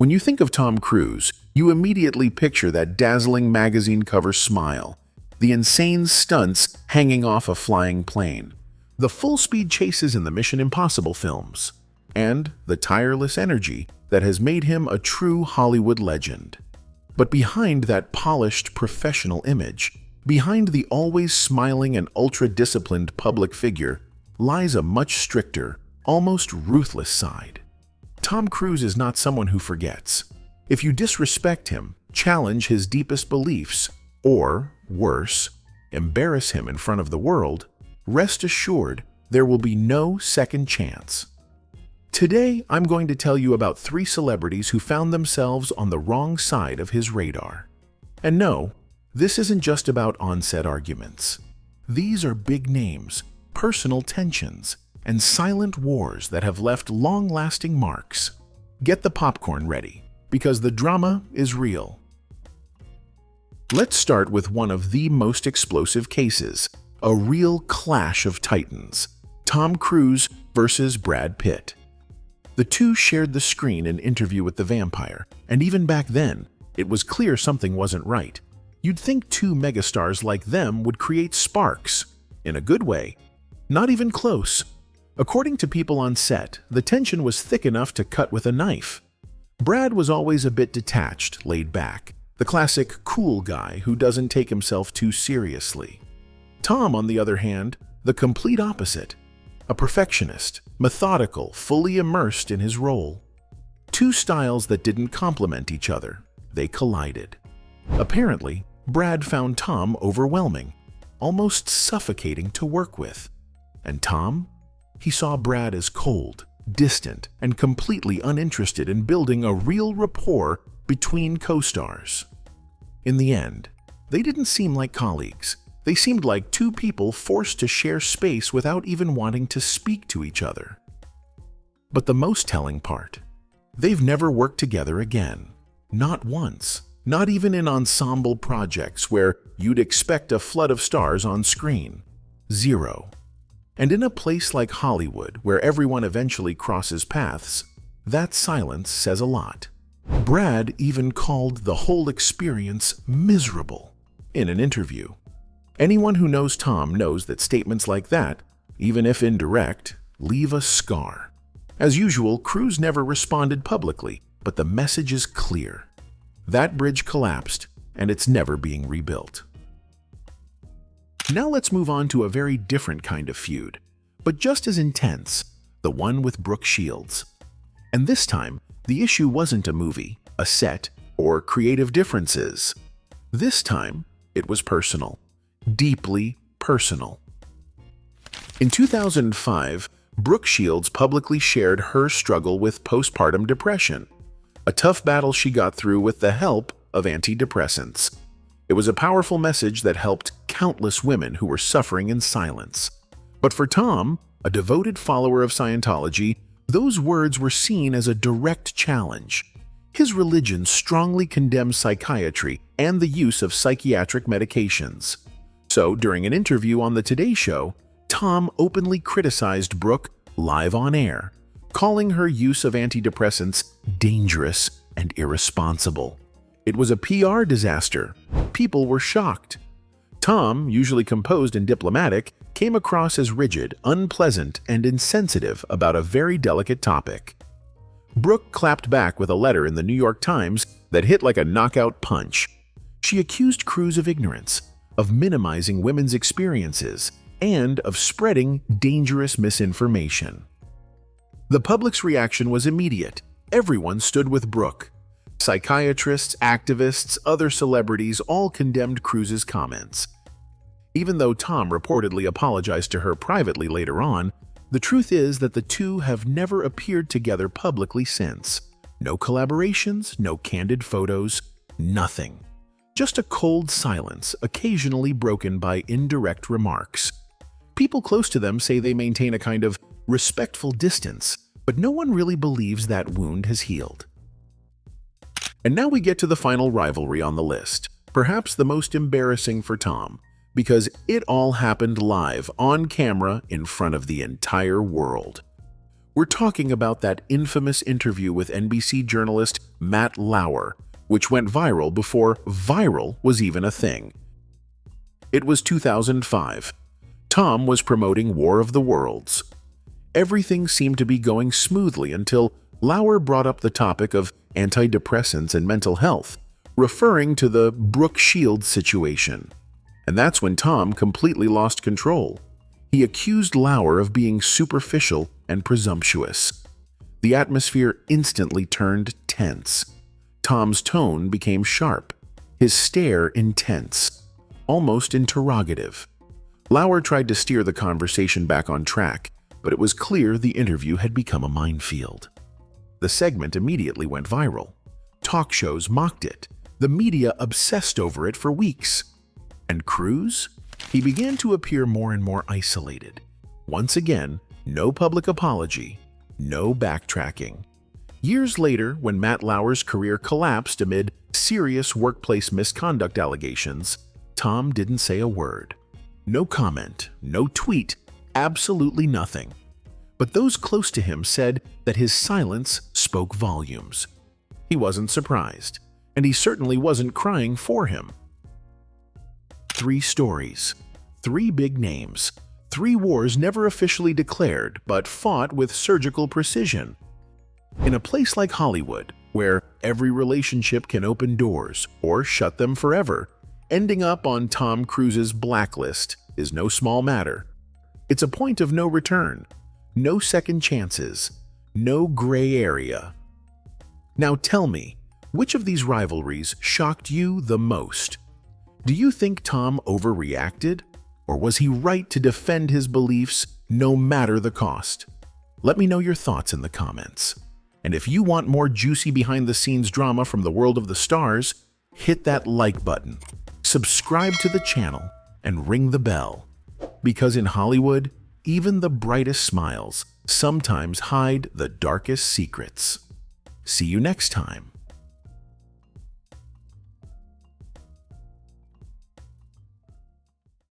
When you think of Tom Cruise, you immediately picture that dazzling magazine cover smile, the insane stunts hanging off a flying plane, the full-speed chases in the Mission Impossible films, and the tireless energy that has made him a true Hollywood legend. But behind that polished professional image, behind the always smiling and ultra-disciplined public figure, lies a much stricter, almost ruthless side. Tom Cruise is not someone who forgets. If you disrespect him, challenge his deepest beliefs, or, worse, embarrass him in front of the world, rest assured there will be no second chance. Today, I'm going to tell you about 3 celebrities who found themselves on the wrong side of his radar. And no, this isn't just about on-set arguments. These are big names, personal tensions, and silent wars that have left long-lasting marks. Get the popcorn ready, because the drama is real. Let's start with one of the most explosive cases, a real clash of titans, Tom Cruise versus Brad Pitt. The two shared the screen in Interview with the Vampire, and even back then, it was clear something wasn't right. You'd think 2 megastars like them would create sparks, in a good way. Not even close. According to people on set, the tension was thick enough to cut with a knife. Brad was always a bit detached, laid back, the classic cool guy who doesn't take himself too seriously. Tom, on the other hand, the complete opposite. A perfectionist, methodical, fully immersed in his role. 2 styles that didn't complement each other. They collided. Apparently, Brad found Tom overwhelming, almost suffocating to work with. And Tom? He saw Brad as cold, distant, and completely uninterested in building a real rapport between co-stars. In the end, they didn't seem like colleagues. They seemed like 2 people forced to share space without even wanting to speak to each other. But the most telling part, they've never worked together again. Not once. Not even in ensemble projects where you'd expect a flood of stars on screen. 0. And in a place like Hollywood, where everyone eventually crosses paths, that silence says a lot. Brad even called the whole experience miserable in an interview. Anyone who knows Tom knows that statements like that, even if indirect, leave a scar. As usual, Cruise never responded publicly, but the message is clear. That bridge collapsed, and it's never being rebuilt. Now let's move on to a very different kind of feud, but just as intense, the one with Brooke Shields. And this time, the issue wasn't a movie, a set, or creative differences. This time, it was personal. Deeply personal. In 2005, Brooke Shields publicly shared her struggle with postpartum depression, a tough battle she got through with the help of antidepressants. It was a powerful message that helped countless women who were suffering in silence. But for Tom, a devoted follower of Scientology, those words were seen as a direct challenge. His religion strongly condemns psychiatry and the use of psychiatric medications. So, during an interview on The Today Show, Tom openly criticized Brooke live on air, calling her use of antidepressants dangerous and irresponsible. It was a PR disaster. People were shocked. Tom, usually composed and diplomatic, came across as rigid, unpleasant, and insensitive about a very delicate topic. Brooke clapped back with a letter in the New York Times that hit like a knockout punch. She accused Cruise of ignorance, of minimizing women's experiences, and of spreading dangerous misinformation. The public's reaction was immediate. Everyone stood with Brooke. Psychiatrists, activists, other celebrities all condemned Cruise's comments. Even though Tom reportedly apologized to her privately later on, the truth is that the two have never appeared together publicly since. No collaborations, no candid photos, nothing. Just a cold silence, occasionally broken by indirect remarks. People close to them say they maintain a kind of respectful distance, but no one really believes that wound has healed. And now we get to the final rivalry on the list, perhaps the most embarrassing for Tom, because it all happened live, on camera, in front of the entire world. We're talking about that infamous interview with NBC journalist Matt Lauer, which went viral before viral was even a thing. It was 2005. Tom was promoting War of the Worlds. Everything seemed to be going smoothly until Lauer brought up the topic of antidepressants and mental health, referring to the Brooke Shields situation. And that's when Tom completely lost control. He accused Lauer of being superficial and presumptuous. The atmosphere instantly turned tense. Tom's tone became sharp, his stare intense, almost interrogative. Lauer tried to steer the conversation back on track, but it was clear the interview had become a minefield. The segment immediately went viral. Talk shows mocked it. The media obsessed over it for weeks. And Cruz? He began to appear more and more isolated. Once again, no public apology, no backtracking. Years later, when Matt Lauer's career collapsed amid serious workplace misconduct allegations, Tom didn't say a word. No comment, no tweet, absolutely nothing. But those close to him said that his silence spoke volumes. He wasn't surprised, and he certainly wasn't crying for him. 3 stories, 3 big names, 3 wars never officially declared but fought with surgical precision. In a place like Hollywood, where every relationship can open doors or shut them forever, ending up on Tom Cruise's blacklist is no small matter. It's a point of no return, no second chances, no gray area. Now tell me, which of these rivalries shocked you the most? Do you think Tom overreacted, or was he right to defend his beliefs no matter the cost? Let me know your thoughts in the comments. And if you want more juicy behind-the-scenes drama from the world of the stars, hit that like button, subscribe to the channel, and ring the bell. Because in Hollywood, even the brightest smiles sometimes hide the darkest secrets. See you next time.